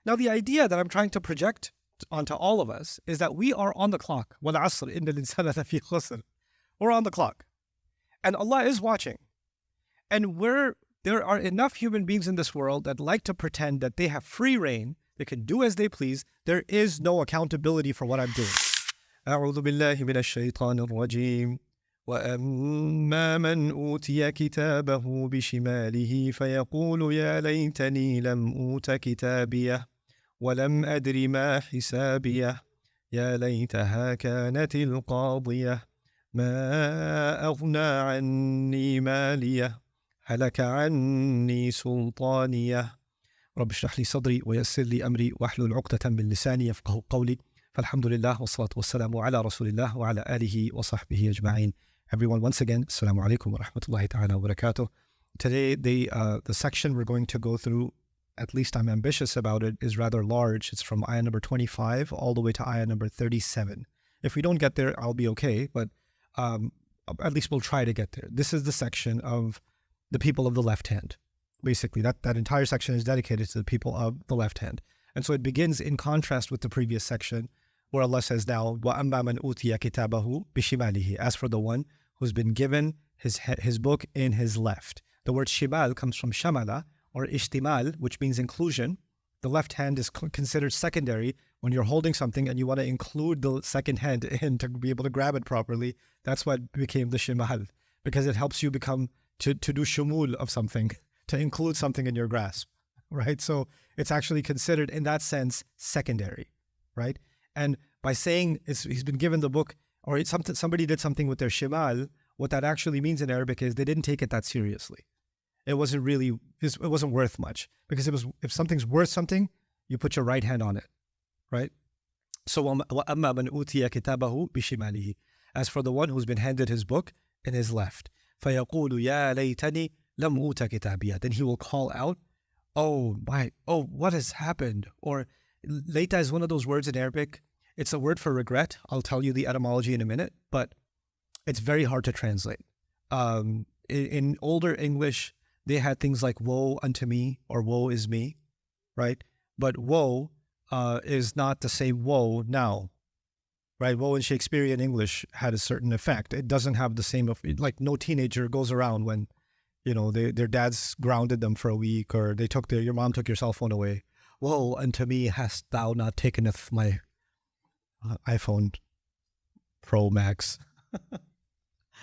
Now, the idea that I'm trying to project onto all of us is that we are on the clock. وَالْعَصْرِ إِنَّ الْإِنسَانَ لَفِي خُسْرٍ. We're on the clock. And Allah is watching. And there are enough human beings in this world that like to pretend that they have free reign, they can do as they please. There is no accountability for what I'm doing. أعوذ بالله من الشيطان الرجيم. وأما من أوتي كتابه بشماله فيقول يا ليتني لم أوت كتابيه ولم أدر ما حسابيه يا ليتها كانت القاضية ما أغنى عني ماليه هلك عني سلطانيه رب اشرح لي صدري ويسر لي أمري واحلل عقدة من لساني يفقهوا قولي فالحمد لله والصلاة والسلام على رسول الله وعلى آله وصحبه أجمعين. Everyone, once again, Assalamu alaikum wa rahmatullahi ta'ala wa barakatuh. Today, the section we're going to go through, at least I'm ambitious about it, is rather large. It's from ayah number 25 all the way to ayah number 37. If we don't get there, I'll be okay, but at least we'll try to get there. This is the section of the people of the left hand. Basically, that entire section is dedicated to the people of the left hand. And so it begins in contrast with the previous section, where Allah says now, وَأَمَّا مَنْ أُوتِيَ كِتَابَهُ بِشِمَالِهِ. As for the one who's been given his book in his left. The word shimal comes from shamala or ishtimal, which means inclusion. The left hand is considered secondary when you're holding something and you want to include the second hand in to be able to grab it properly. That's what became the shimal, because it helps you become to do shumul of something, to include something in your grasp, right? So it's actually considered in that sense secondary, right? And by saying he's been given the book, or somebody did something with their shimal, what that actually means in Arabic is they didn't take it that seriously. It wasn't worth much, because if something's worth something, you put your right hand on it, right? So وَأَمَّا مَنْ أُوتِيَ كِتَابَهُ بِشِمَالِهِ. As for the one who's been handed his book in his left, فَيَقُولُ يَا لَيْتَنِي لَمْ أُوتَ كِتَابِيَهْ. Then he will call out, what has happened? Or layta is one of those words in Arabic. It's a word for regret. I'll tell you the etymology in a minute, but it's very hard to translate. In older English, they had things like woe unto me or woe is me, right? But woe is not the same woe now, right? Woe in Shakespearean English had a certain effect. It doesn't have the same, like no teenager goes around when, their dads grounded them for a week, or your mom took your cell phone away. Woe unto me, hast thou not takeneth my iPhone Pro Max.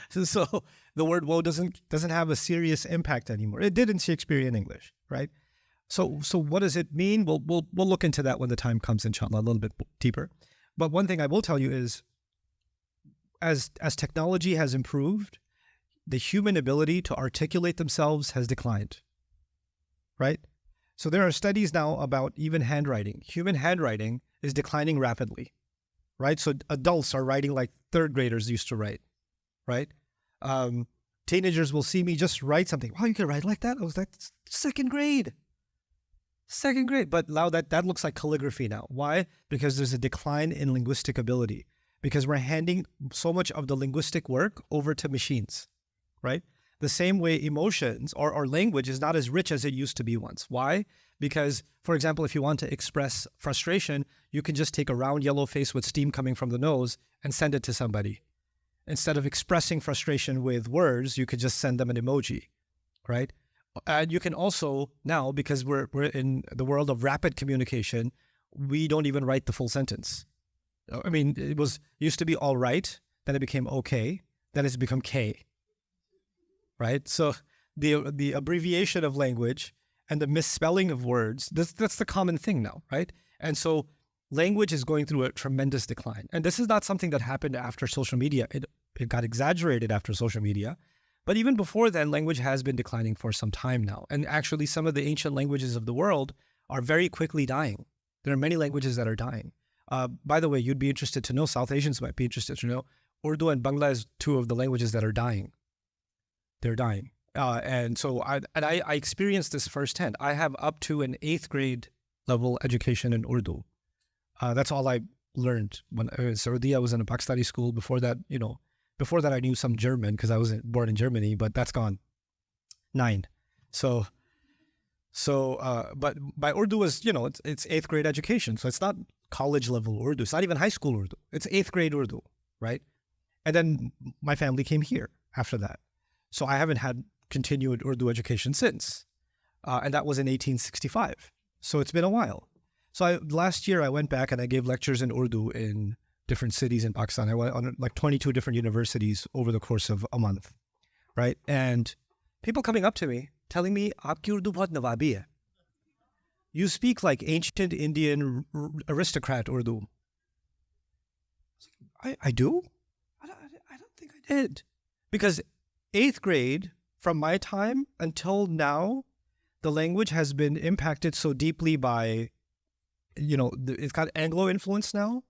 So the word woe doesn't have a serious impact anymore. It did in Shakespearean English, right? So what does it mean? We'll look into that when the time comes, inshallah, a little bit deeper. But one thing I will tell you is, as technology has improved, the human ability to articulate themselves has declined, right? So there are studies now about even handwriting. Human handwriting is declining rapidly, right? So adults are writing like third graders used to write, right? Teenagers will see me just write something. Wow, you can write like that? I was like, second grade. But now that looks like calligraphy now. Why? Because there's a decline in linguistic ability, because we're handing so much of the linguistic work over to machines, right? The same way emotions or language is not as rich as it used to be once. Why? Because, for example, if you want to express frustration, you can just take a round yellow face with steam coming from the nose and send it to somebody. Instead of expressing frustration with words, you could just send them an emoji, right? And you can also now, because we're in the world of rapid communication, we don't even write the full sentence. I mean, it used to be all right, then it became okay, then it's become K, right? So the abbreviation of language and the misspelling of words, that's the common thing now, right? And so language is going through a tremendous decline. And this is not something that happened after social media. It got exaggerated after social media. But even before then, language has been declining for some time now. And actually, some of the ancient languages of the world are very quickly dying. There are many languages that are dying. By the way, you'd be interested to know, South Asians might be interested to know, Urdu and Bangla is two of the languages that are dying. They're dying. And so I experienced this firsthand. I have up to an 8th grade level education in Urdu. That's all I learned when I was in Saudi. I was in a Pakistani school. Before that, I knew some German because I was born in Germany, but that's gone. 9. So So, but my Urdu is, it's 8th grade education. So it's not college level Urdu. It's not even high school Urdu. It's 8th grade Urdu, right? And then my family came here after that. So I haven't had continued Urdu education since. And that was in 1865. So it's been a while. So last year I went back and I gave lectures in Urdu in different cities in Pakistan. I went on like 22 different universities over the course of a month, right? And people coming up to me telling me, "Aapki Urdu bahut nawabi hai. You speak like ancient Indian aristocrat Urdu." I do? I don't think I did. Because 8th grade, from my time until now, the language has been impacted so deeply by, it's got Anglo influence now,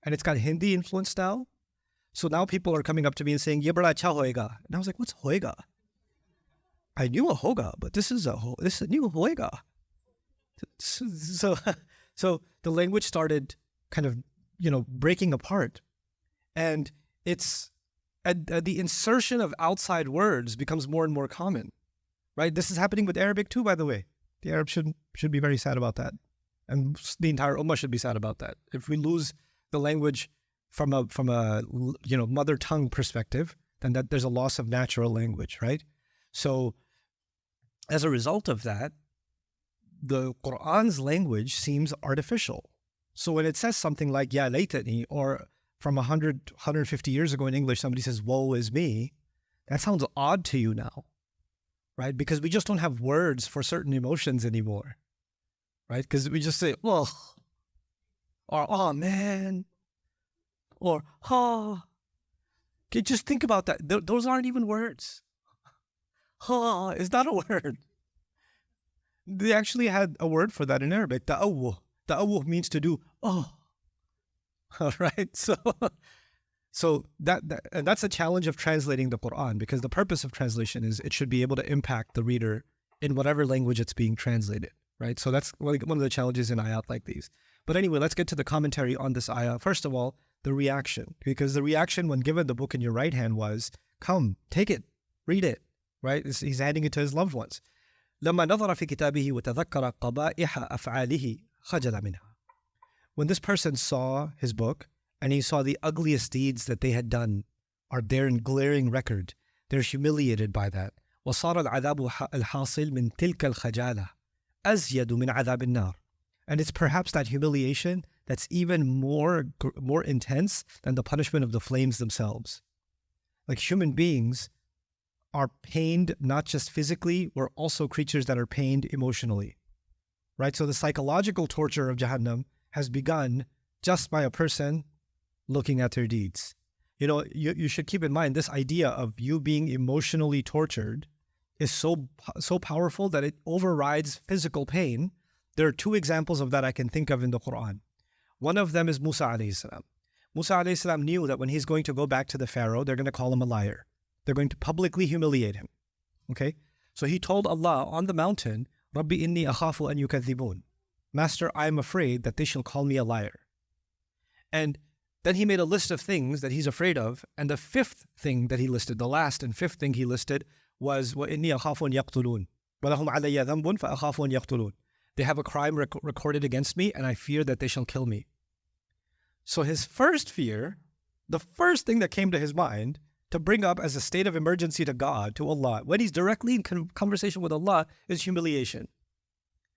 and it's got Hindi influence now. So now people are coming up to me and saying, "Ye bada acha hoega." And I was like, "What's hoega?" I knew a hoga, but this is a new hoega. So the language started kind of, breaking apart. And the insertion of outside words becomes more and more common, right? This is happening with Arabic too, by the way. The Arabs should be very sad about that. And the entire Ummah should be sad about that. If we lose the language from a mother tongue perspective, then there's a loss of natural language, right? So as a result of that, the Quran's language seems artificial. So when it says something like "Ya laytani," or from 150 years ago in English, somebody says "woe is me," that sounds odd to you now, right? Because we just don't have words for certain emotions anymore, right? Because we just say "ugh," or "oh man," or "ha." Okay, just think about that. Those aren't even words. "Ha" is not a word. They actually had a word for that in Arabic. Ta'awwuh. Ta'awwuh means to do "oh." All right. So that's a challenge of translating the Quran, because the purpose of translation is it should be able to impact the reader in whatever language it's being translated, right? So that's one of the challenges in ayat like these. But anyway, let's get to the commentary on this ayah. First of all, the reaction, because the reaction when given the book in your right hand was, "Come, take it, read it," right? He's handing it to his loved ones. لما نظر في كتابه وتذكر قبائح أفعاله خجل منها. When this person saw his book and he saw the ugliest deeds that they had done are there in glaring record, they're humiliated by that. وصار العذاب الحاصل من تلك الخجالة أزيد من عذاب النار. And it's perhaps that humiliation that's even more intense than the punishment of the flames themselves. Like human beings are pained not just physically, we're also creatures that are pained emotionally, right? So the psychological torture of Jahannam has begun just by a person looking at their deeds. You should keep in mind this idea of you being emotionally tortured is so powerful that it overrides physical pain. There are 2 examples of that I can think of in the Quran. One of them is Musa alayhi salam. Musa alayhi salam knew that when he's going to go back to the Pharaoh, they're going to call him a liar. They're going to publicly humiliate him. Okay? So he told Allah on the mountain, "Rabbi inni akhafu an yukadhibun." Master, I am afraid that they shall call me a liar. And then he made a list of things that he's afraid of. And the 5th thing that he listed, the last and 5th thing he listed was, وَإِنِّي أَخَافُ أَن يَقْتُلُونَ وَلَهُمْ عَلَيَّ ذَنْبٌ فَأَخَافُ أَن يَقْتُلُونَ. They have a crime recorded against me and I fear that they shall kill me. So his first fear, the first thing that came to his mind to bring up as a state of emergency to God, to Allah, when he's directly in conversation with Allah, is humiliation.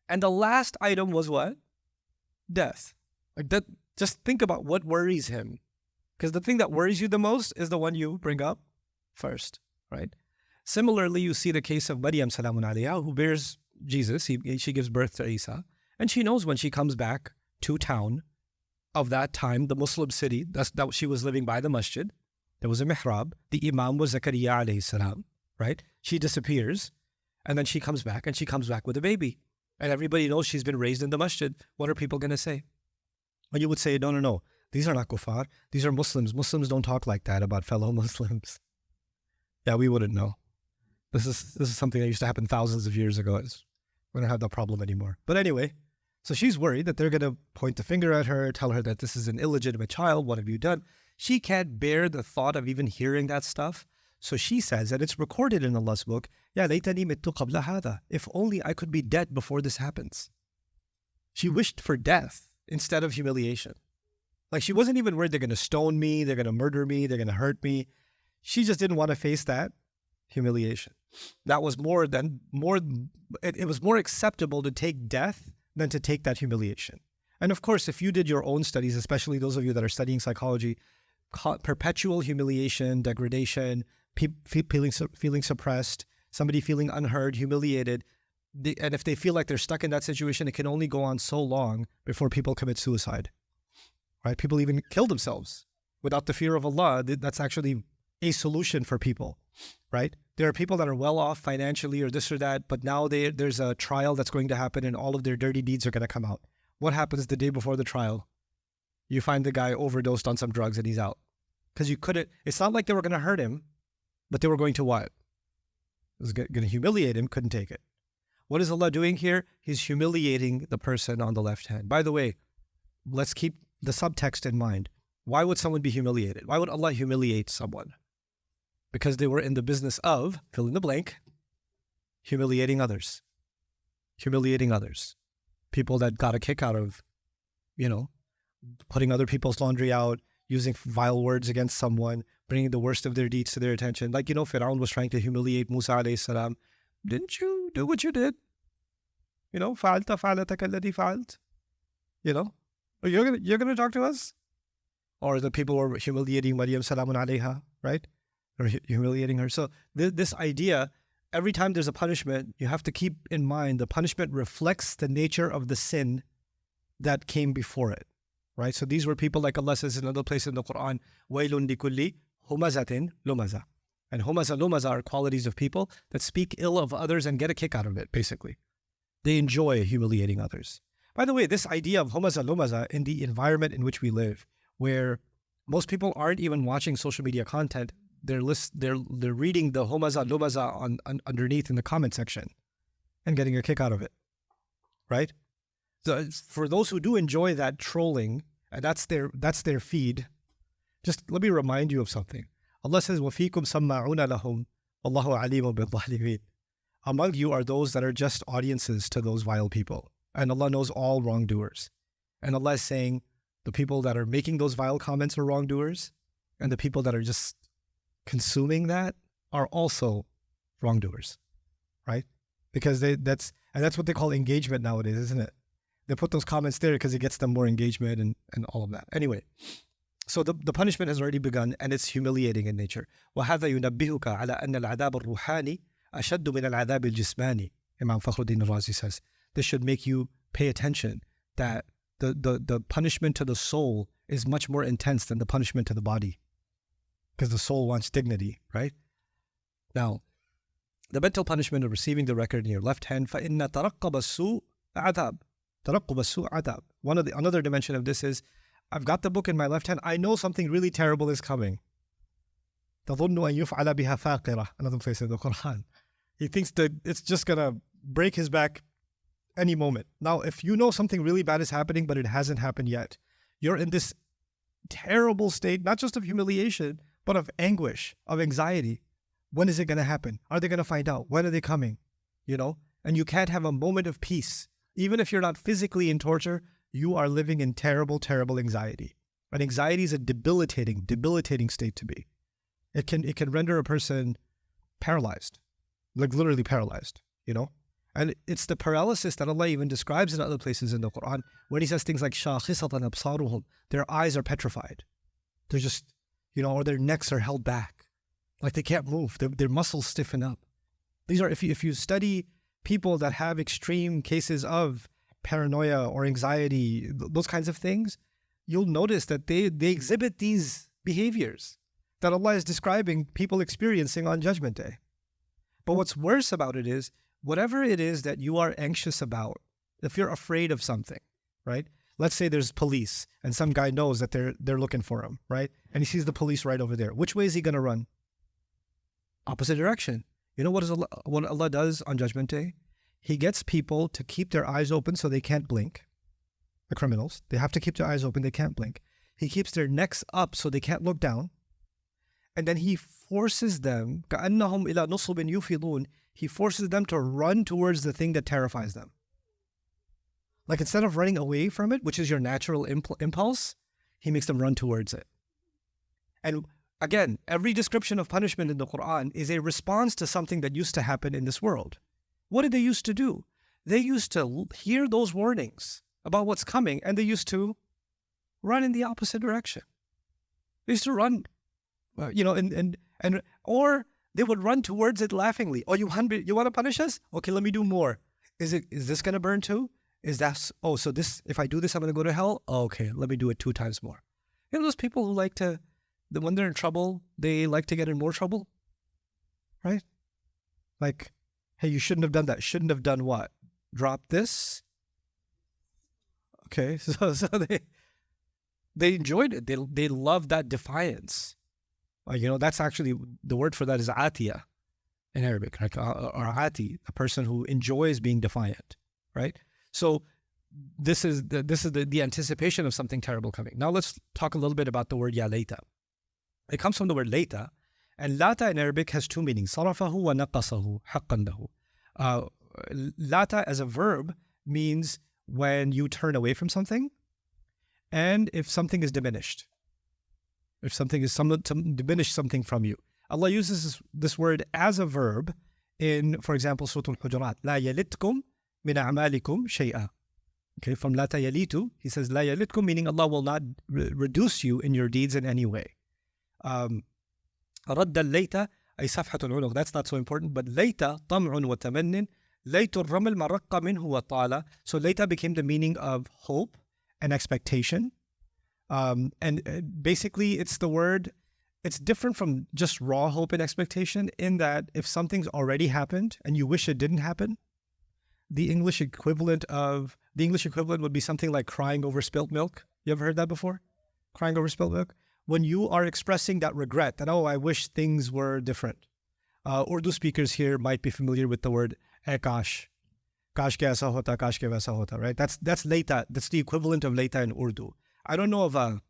And the last item was what? Death. Like that. Just think about what worries him. Because the thing that worries you the most is the one you bring up first, right? Similarly, you see the case of Maryam salamun alayha, who bears Jesus. She gives birth to Isa. And she knows when she comes back to town of that time, the Muslim city, that she was living by the masjid. There was a mihrab. The imam was Zakaria alayhi salam, right? She disappears. And then she comes back, and she comes back with a baby. And everybody knows she's been raised in the masjid. What are people going to say? And you would say, no. These are not kuffar. These are Muslims. Muslims don't talk like that about fellow Muslims. Yeah, we wouldn't know. This is something that used to happen thousands of years ago. We don't have that problem anymore. But anyway, so she's worried that they're going to point the finger at her, tell her that this is an illegitimate child. What have you done? She can't bear the thought of even hearing that stuff. So she says, and it's recorded in Allah's book, Ya laytani mittu qabla hadha. If only I could be dead before this happens. She wished for death instead of humiliation. Like she wasn't even worried they're going to stone me, they're going to murder me, they're going to hurt me. She just didn't want to face that humiliation. That was it was more acceptable to take death than to take that humiliation. And of course, if you did your own studies, especially those of you that are studying psychology, perpetual humiliation, degradation, feeling suppressed, somebody feeling unheard, humiliated, and if they feel like they're stuck in that situation, it can only go on so long before people commit suicide. Right? People even kill themselves without the fear of Allah. That's actually a solution for people, right? There are people that are well off financially or this or that, but now there's a trial that's going to happen and all of their dirty deeds are going to come out. What happens the day before the trial? You find the guy overdosed on some drugs and he's out. Because it's not like they were going to hurt him, but they were going to what? It was going to humiliate him, couldn't take it. What is Allah doing here? He's humiliating the person on the left hand. By the way, let's keep the subtext in mind. Why would someone be humiliated? Why would Allah humiliate someone? Because they were in the business of, fill in the blank, humiliating others. Humiliating others. People that got a kick out of, putting other people's laundry out, using vile words against someone, bringing the worst of their deeds to their attention. Like, Fir'aun was trying to humiliate Musa alayhi salam. Didn't you do what you did? فَعَلْتَ فَعَلَتَكَ الَّذِي فَعَلْتَ. You're gonna talk to us? Or the people were humiliating Maryam salamun alayha, right? Or humiliating her. So this idea, every time there's a punishment, you have to keep in mind the punishment reflects the nature of the sin that came before it, right? So these were people, like Allah says in another place in the Quran, وَيْلٌ لِكُلِّ هُمَزَةٍ لُمَزَةٍ. And humaza, lumaza are qualities of people that speak ill of others and get a kick out of it, basically. They enjoy humiliating others. By the way, this idea of humaza, lumaza in the environment in which we live, where most people aren't even watching social media content, they're reading the humaza, lumaza on underneath in the comment section and getting a kick out of it, right? So for those who do enjoy that trolling, and that's their feed, just let me remind you of something. Allah says, وَفِيكُمْ سَمَّعُونَ لَهُمْ وَاللَّهُ عَلِيمٌ بِالظَّالِمِينَ. Among you are those that are just audiences to those vile people. And Allah knows all wrongdoers. And Allah is saying the people that are making those vile comments are wrongdoers, and the people that are just consuming that are also wrongdoers, right? Because that's what they call engagement nowadays, isn't it? They put those comments there because it gets them more engagement and all of that. Anyway, so the punishment has already begun, and it's humiliating in nature. وَهَذَا يُنَبِّهُكَ عَلَى أَنَّ الْعَذَابَ الرُّوحَانِ أَشَدُّ مِنَ الْعَذَابِ الْجِسْمَانِ. Imam Fakhruddin al-Razi says, this should make you pay attention that the punishment to the soul is much more intense than the punishment to the body, because the soul wants dignity, right? Now, the mental punishment of receiving the record in your left hand, فَإِنَّ تَرَقَّبَ السُّوءَ عَذَابٌ. تَرَقُّبَ السُّوءَ عَذَابٌ. Another dimension of this is, I've got the book in my left hand, I know something really terrible is coming. تَظُنُّ أَن يُفْعَلَ بِهَا فَاقِرَةٌ. Another place in the Quran. He thinks that it's just going to break his back any moment. Now, if you know something really bad is happening, but it hasn't happened yet, you're in this terrible state, not just of humiliation, but of anguish, of anxiety. When is it going to happen? Are they going to find out? When are they coming? And you can't have a moment of peace. Even if you're not physically in torture, you are living in terrible, terrible anxiety. And anxiety is a debilitating state to be. It can render a person paralyzed, like literally paralyzed, And it's the paralysis that Allah even describes in other places in the Quran when He says things like شَاخِصَةً أَبْصَارُهُمْ. Their eyes are petrified. They're just, or their necks are held back. Like they can't move. Their muscles stiffen up. These are, if you study people that have extreme cases of paranoia or anxiety, those kinds of things, you'll notice that they exhibit these behaviors that Allah is describing people experiencing on Judgment Day. But what's worse about it is, whatever it is that you are anxious about, if you're afraid of something, right? Let's say there's police and some guy knows that they're looking for him, right? And he sees the police right over there. Which way is he going to run? Opposite direction. You know what Allah does on Judgment Day? He gets people to keep their eyes open so they can't blink. The criminals, they have to keep their eyes open, they can't blink. He keeps their necks up so they can't look down. And then he forces them, كَأَنَّهُمْ إِلَى نُصُبٍ يُفِضُونَ, he forces them to run towards the thing that terrifies them. Like instead of running away from it, which is your natural impulse, he makes them run towards it. And again, every description of punishment in the Quran is a response to something that used to happen in this world. What did they used to do? They used to hear those warnings about what's coming, and they used to run in the opposite direction. They used to run, or they would run towards it laughingly. Oh, you want to punish us? Okay, let me do more. Is this going to burn too? So this, if I do this, I'm going to go to hell? Oh, okay, let me do it 2 times more. You know those people who like to, when they're in trouble, they like to get in more trouble? Right? Like, hey, you shouldn't have done that. Shouldn't have done what? Drop this? Okay, so they enjoyed it. They love that defiance. That's actually, the word for that is atiya in Arabic, like, or ati, a person who enjoys being defiant, right? So this is the anticipation of something terrible coming. Now let's talk a little bit about the word ya layta. It comes from the word layta, and lata in Arabic has 2 meanings: sarafahu wa naqasahu haqqan lahu. Lata as a verb means when you turn away from something, and if something is diminished. If something is diminish something from you. Allah uses this word as a verb in, for example, Surah Al-Hujurat. لا يلتكم من أعمالكم شيئا. Okay, from لا تيليتو, he says لا يلتكم, meaning Allah will not reduce you in your deeds in any way. رد الليت أي صفحة العنق. That's not so important, but ليت طمع وتمن ليت الرمل ما رق منه وطال. So ليت became the meaning of hope and expectation. And basically it's the word, it's different from just raw hope and expectation in that if something's already happened and you wish it didn't happen, the English equivalent would be something like crying over spilt milk. You ever heard that before? Crying over spilt milk? When you are expressing that regret, that, oh, I wish things were different. Urdu speakers here might be familiar with the word kash. Kash ke aisa hota, kash ke vaisa hota, right? That's layta. That's the equivalent of layta in Urdu. I don't know of an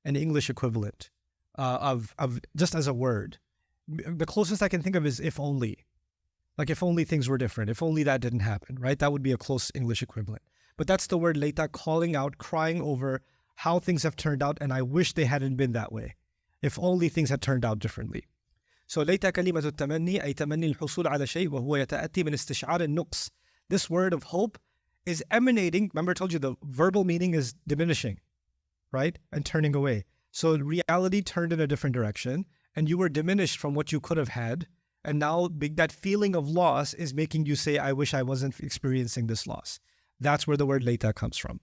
English equivalent of just as a word. The closest I can think of is if only. Like if only things were different, if only that didn't happen, right? That would be a close English equivalent. But that's the word layta, calling out, crying over how things have turned out, and I wish they hadn't been that way. If only things had turned out differently. So layta kalimatu tamanni ay tamanni al-husul ala shay wa huwa yata'atti min istish'ar al-nuqs. This word of hope is emanating, remember I told you the verbal meaning is diminishing, right? And turning away. So reality turned in a different direction, and you were diminished from what you could have had, and now that feeling of loss is making you say, I wish I wasn't experiencing this loss. That's where the word layta comes from.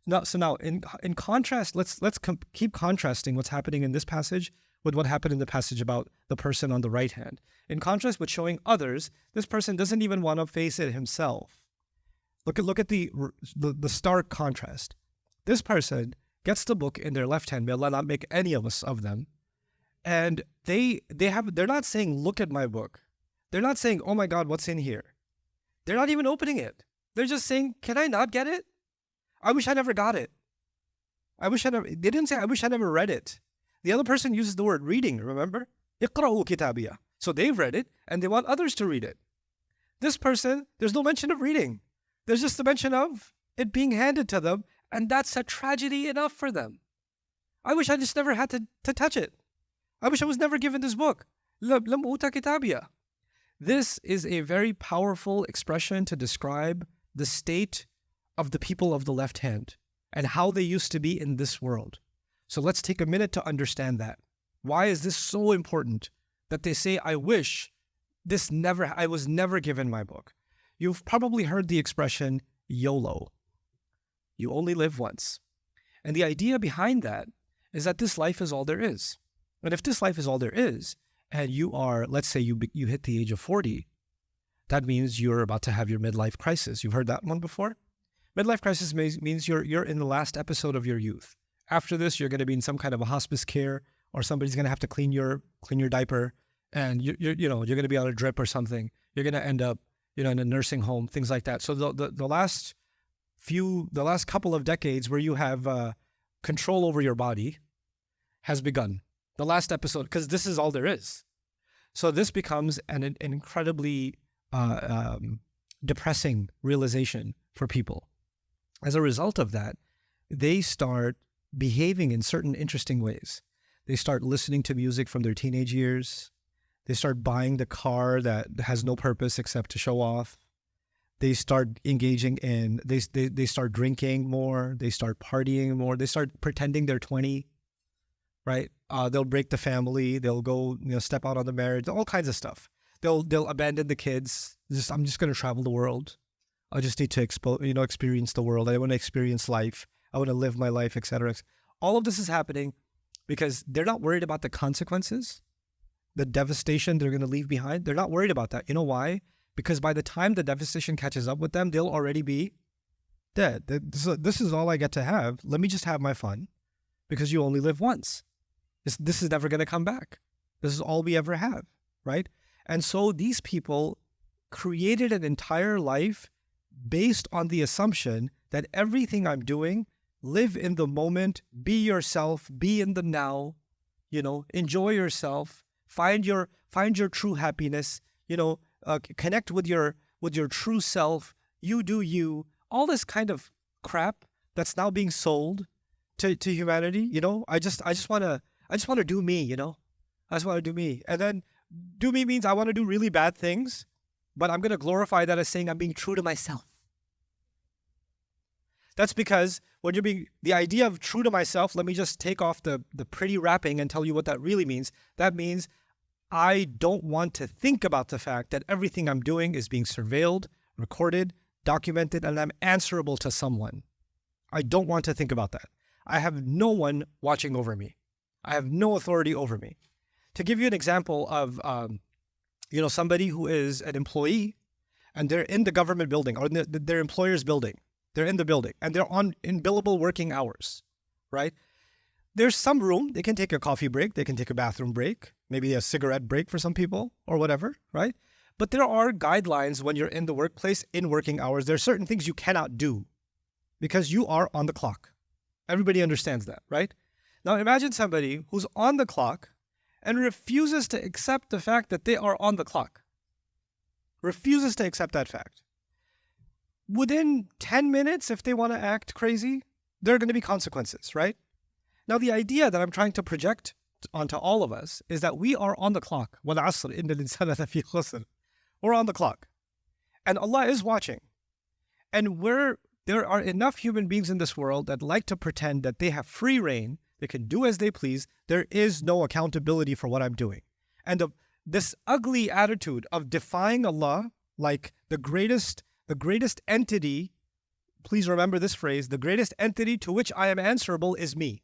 Now, in contrast, let's keep contrasting what's happening in this passage with what happened in the passage about the person on the right hand. In contrast with showing others, this person doesn't even want to face it himself. Look at the stark contrast. This person gets the book in their left hand. May Allah not make any of us of them. And they're not saying, look at my book. They're not saying, oh my God, what's in here? They're not even opening it. They're just saying, can I not get it? I wish I never got it. They didn't say, I wish I never read it. The other person uses the word reading, remember? اقرأوا كتابية. So they've read it and they want others to read it. This person, there's no mention of reading. There's just the mention of it being handed to them, and that's a tragedy enough for them. I wish I just never had to touch it. I wish I was never given this book. لم أوتى كتابية. This is a very powerful expression to describe the state of the people of the left hand and how they used to be in this world. So let's take a minute to understand that. Why is this so important that they say, I wish I was never given my book? You've probably heard the expression YOLO. You only live once. And the idea behind that is that this life is all there is. And if this life is all there is, and you are, let's say you hit the age of 40, that means you're about to have your midlife crisis. You've heard that one before? Midlife crisis means you're in the last episode of your youth. After this, you're going to be in some kind of a hospice care, or somebody's going to have to clean your diaper, and you're going to be on a drip or something. You're going to end up, in a nursing home, things like that. So the last couple of decades where you have control over your body has begun. The last episode, because this is all there is. So this becomes an incredibly depressing realization for people. As a result of that, they start behaving in certain interesting ways. They start listening to music from their teenage years. They start buying the car that has no purpose except to show off. They start engaging in, they start drinking more. They start partying more. They start pretending they're 20, right? They'll break the family. They'll go, step out on the marriage, all kinds of stuff. They'll abandon the kids. I'm just going to travel the world. I just need to experience the world. I want to experience life. I want to live my life, etc. All of this is happening because they're not worried about the consequences, the devastation they're going to leave behind. They're not worried about that. You know why? Because by the time the devastation catches up with them, they'll already be dead. This is all I get to have. Let me just have my fun, because you only live once. This is never going to come back. This is all we ever have, right? And so these people created an entire life based on the assumption that everything I'm doing, live in the moment, be yourself, be in the now, enjoy yourself, find your true happiness, connect with your true self, you do you, all this kind of crap that's now being sold to humanity. I just want to do me, I just want to do me. And then do me means I want to do really bad things, but I'm going to glorify that as saying I'm being true to myself. That's because when you're being, the idea of true to myself, let me just take off the pretty wrapping and tell you what that really means. That means I don't want to think about the fact that everything I'm doing is being surveilled, recorded, documented, and I'm answerable to someone. I don't want to think about that. I have no one watching over me. I have no authority over me. To give you an example of, somebody who is an employee and they're in the government building or their employer's building. They're in the building and they're in billable working hours, right? There's some room. They can take a coffee break. They can take a bathroom break, maybe a cigarette break for some people or whatever, right? But there are guidelines when you're in the workplace in working hours. There are certain things you cannot do because you are on the clock. Everybody understands that, right? Now imagine somebody who's on the clock and refuses to accept the fact that they are on the clock. Refuses to accept that fact. Within 10 minutes, if they want to act crazy, there are going to be consequences, right? Now, the idea that I'm trying to project onto all of us is that we are on the clock. وَالْعَصْرِ إِنَّ الْإِنسَانَ لَفِي خُسْرٍ. We're on the clock. And Allah is watching. And there are enough human beings in this world that like to pretend that they have free reign, they can do as they please. There is no accountability for what I'm doing. And this ugly attitude of defying Allah like the greatest entity, please remember this phrase, the greatest entity to which I am answerable is me.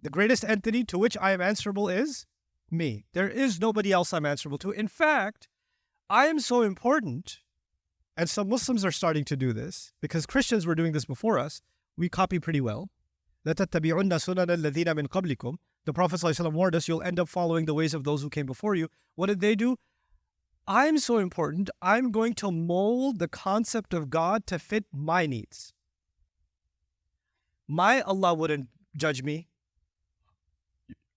The greatest entity to which I am answerable is me. There is nobody else I'm answerable to. In fact, I am so important, and some Muslims are starting to do this, because Christians were doing this before us. We copy pretty well. لَتَتَّبِعُنَّ سُنَنَ الَّذِينَ مِنْ قَبْلِكُمْ. The Prophet ﷺ warned us, you'll end up following the ways of those who came before you. What did they do? I'm so important, I'm going to mold the concept of God to fit my needs. My Allah wouldn't judge me.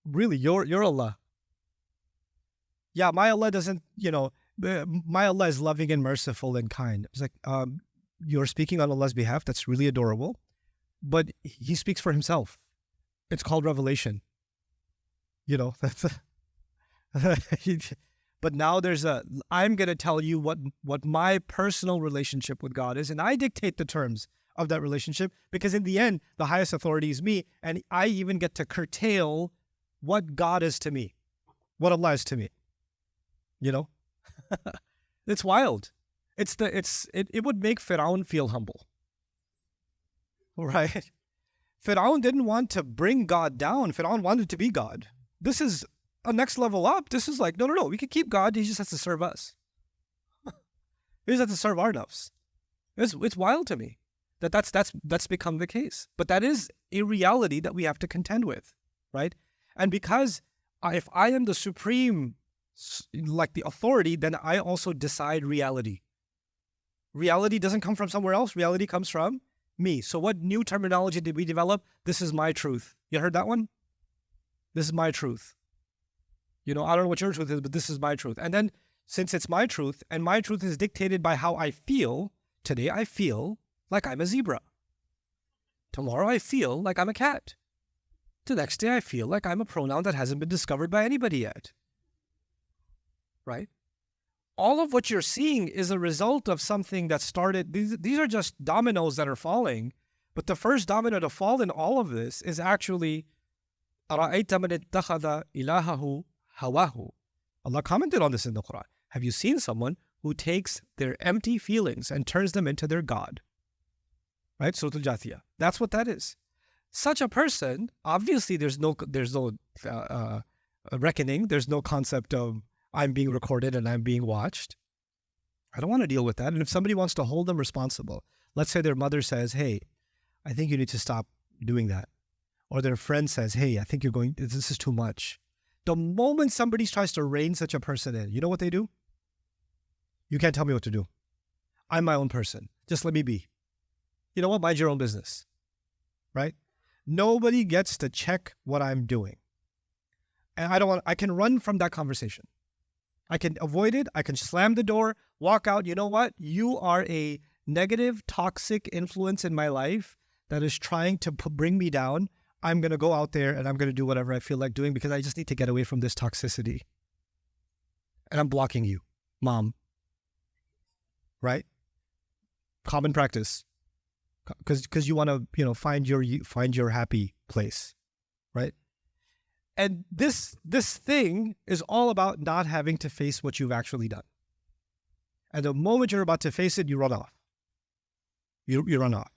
Really, your Allah. Yeah, my Allah doesn't, my Allah is loving and merciful and kind. It's like, you're speaking on Allah's behalf. That's really adorable. But He speaks for Himself. It's called revelation. That's but now I'm going to tell you what my personal relationship with God is, and I dictate the terms of that relationship, because in the end, the highest authority is me, and I even get to curtail what God is to me, what Allah is to me. It's wild. It would make Fir'aun feel humble, right? Fir'aun didn't want to bring God down. Fir'aun wanted to be God. This is a next level up. This is like, no, we can keep God. He just has to serve us. He just has to serve our nafs. It's wild to me that's become the case. But that is a reality that we have to contend with, right? And because if I am the supreme, like the authority, then I also decide reality. Reality doesn't come from somewhere else. Reality comes from me. So what new terminology did we develop? This is my truth. You heard that one? This is my truth. I don't know what your truth is, but this is my truth. And then since it's my truth, and my truth is dictated by how I feel, today I feel like I'm a zebra. Tomorrow I feel like I'm a cat. The next day I feel like I'm a pronoun that hasn't been discovered by anybody yet. Right? All of what you're seeing is a result of something that started. These are just dominoes that are falling. But the first domino to fall in all of this is actually أَرَأَيْتَ مَنِ اتَّخَذَ إِلَهَهُ هَوَاهُ. Allah commented on this in the Quran. Have you seen someone who takes their empty feelings and turns them into their God? Right? Surah Al-Jathiyah. That's what that is. Such a person, obviously there's no reckoning. There's no concept of I'm being recorded and I'm being watched. I don't want to deal with that. And if somebody wants to hold them responsible, let's say their mother says, hey, I think you need to stop doing that. Or their friend says, hey, I think this is too much. The moment somebody tries to rein such a person in, you know what they do? You can't tell me what to do. I'm my own person. Just let me be. You know what? Mind your own business. Right? Nobody gets to check what I'm doing. And I can run from that conversation. I can avoid it. I can slam the door, walk out. You know what? You are a negative, toxic influence in my life that is trying to bring me down. I'm going to go out there and I'm going to do whatever I feel like doing because I just need to get away from this toxicity. And I'm blocking you, mom. Right? Common practice. Because you want to, find your happy place. Right? And this thing is all about not having to face what you've actually done. And the moment you're about to face it, you run off. You run off.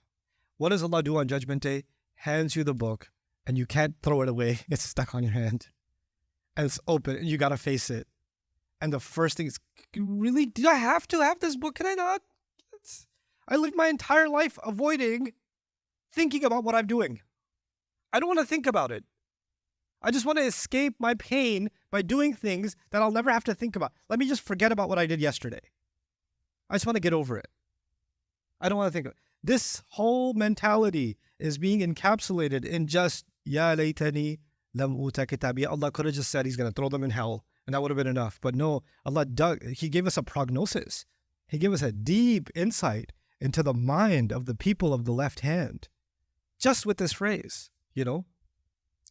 What does Allah do on Judgment Day? Hands you the book, and you can't throw it away. It's stuck on your hand. And it's open, and you got to face it. And the first thing is, really, do I have to have this book? Can I not? I lived my entire life avoiding thinking about what I'm doing. I don't want to think about it. I just want to escape my pain by doing things that I'll never have to think about. Let me just forget about what I did yesterday. I just want to get over it. I don't want to think of it. This whole mentality is being encapsulated in just, Ya laytani lam uta kitabiya. Allah could have just said he's going to throw them in hell, and that would have been enough. But no, He gave us a prognosis. He gave us a deep insight into the mind of the people of the left hand. Just with this phrase,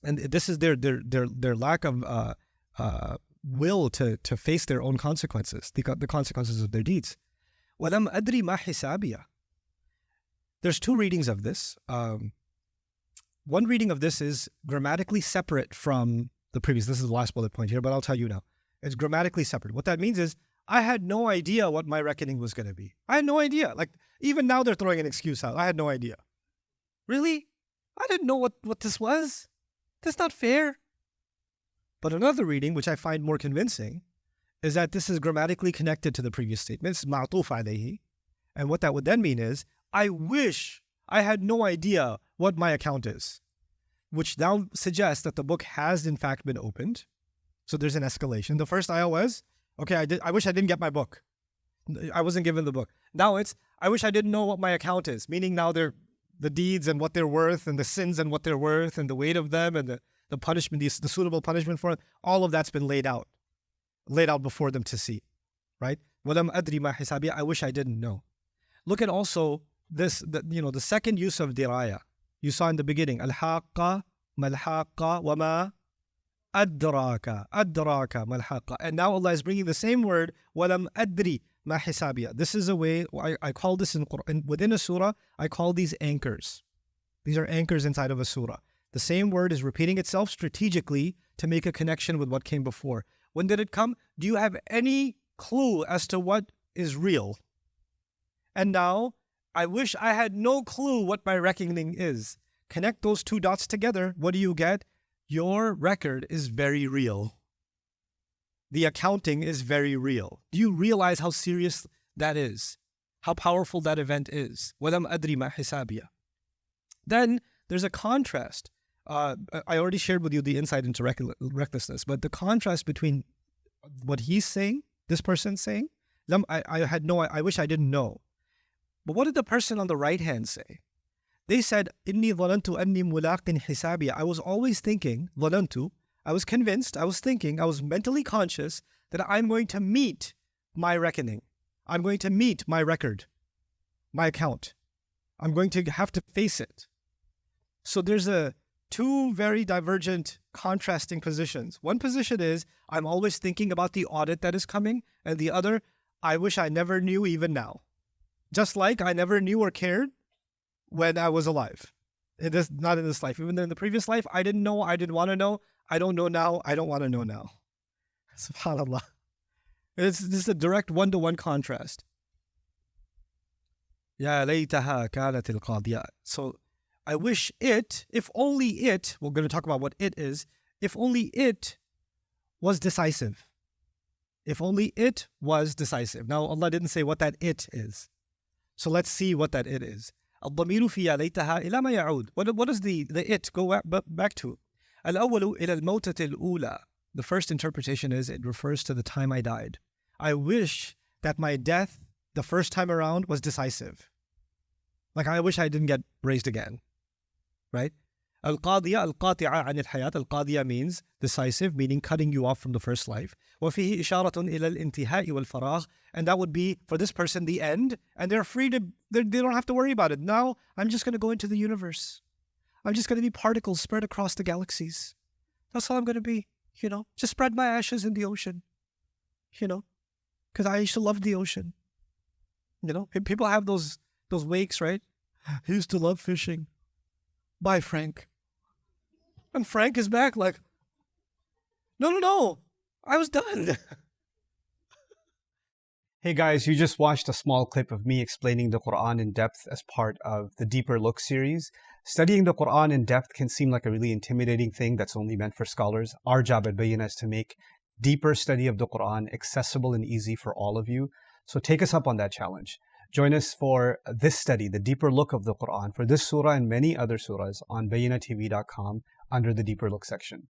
And this is their lack of will to face their own consequences, the consequences of their deeds. وَلَمْ أَدْرِ مَا حِسَابِيَهْ. There's two readings of this. One reading of this is grammatically separate from the previous. This is the last bullet point here, but I'll tell you now. It's grammatically separate. What that means is I had no idea what my reckoning was going to be. I had no idea. Like, even now they're throwing an excuse out. I had no idea. Really? I didn't know what this was. That's not fair. But another reading, which I find more convincing, is that this is grammatically connected to the previous statements, ma'tuf alayhi. And what that would then mean is, I wish I had no idea what my account is, which now suggests that the book has in fact been opened. So there's an escalation. The first ayah was, okay, I wish I didn't get my book. I wasn't given the book. Now it's, I wish I didn't know what my account is, meaning now they're the deeds and what they're worth and the sins and what they're worth and the weight of them and the punishment, the suitable punishment for it. All of that's been laid out before them to see, right? وَلَمْ أَدْرِ مَا حِسَابِيَهْ. I wish I didn't know. Look at also this, the second use of diraya. You saw in the beginning, Al-Haqqah, Mal-Haqqah, wa ma adraka mal-Haqqah. And now Allah is bringing the same word, وَلَمْ أَدْرِ مَا حِسَابِيَهْ. This is a way, I call this in Quran, within a surah, I call these anchors. These are anchors inside of a surah. The same word is repeating itself strategically to make a connection with what came before. When did it come? Do you have any clue as to what is real? And now, I wish I had no clue what my reckoning is. Connect those two dots together. What do you get? Your record is very real. The accounting is very real. Do you realize how serious that is? How powerful that event is? وَلَمْ أَدْرِ مَا حِسَابِيَهْ. Then there's a contrast. I already shared with you the insight into recklessness, but the contrast between what he's saying, this person's saying, I wish I didn't know. But what did the person on the right hand say? They said, إِنِّي ظَنَنْتُ أَنِّي مُلَاقٍ حِسَابِيَ. I was always thinking, ظَنَنْتُ, I was convinced, I was thinking, I was mentally conscious that I'm going to meet my reckoning. I'm going to meet my record, my account. I'm going to have to face it. So there's two very divergent, contrasting positions. One position is, I'm always thinking about the audit that is coming, and the other, I wish I never knew even now. Just like I never knew or cared when I was alive. It is not in this life. Even in the previous life, I didn't know, I didn't want to know. I don't know now, I don't want to know now. SubhanAllah. This is a direct one-to-one contrast. Ya laytaha kanat al-qadiya. So I wish it, if only it, we're going to talk about what it is, if only it was decisive. If only it was decisive. Now Allah didn't say what that it is. So let's see what that it is. الضمير في يا ليتها إلى ما يعود. What does the it go back to? الأول إلى الموتة الأولى. The first interpretation is it refers to the time I died. I wish that my death the first time around was decisive. Like I wish I didn't get raised again. Right? القاضية القاطعة عن الحياة. القاضية means decisive, meaning cutting you off from the first life. وفيه إشارة إلى الانتهاء والفراغ. And that would be, for this person, the end. And they're free to, they don't have to worry about it. Now, I'm just going to go into the universe. I'm just going to be particles spread across the galaxies. That's all I'm going to be, you know. Just spread my ashes in the ocean, you know. Because I used to love the ocean. You know, people have those wakes, right? I used to love fishing. Bye, Frank. And Frank is back like, no, I was done. Hey guys, you just watched a small clip of me explaining the Quran in depth as part of the Deeper Look series. Studying the Quran in depth can seem like a really intimidating thing that's only meant for scholars. Our job at Bayyinah is to make deeper study of the Quran accessible and easy for all of you. So take us up on that challenge. Join us for this study, the Deeper Look of the Quran, for this surah and many other surahs on bayyinahtv.com under the Deeper Look section.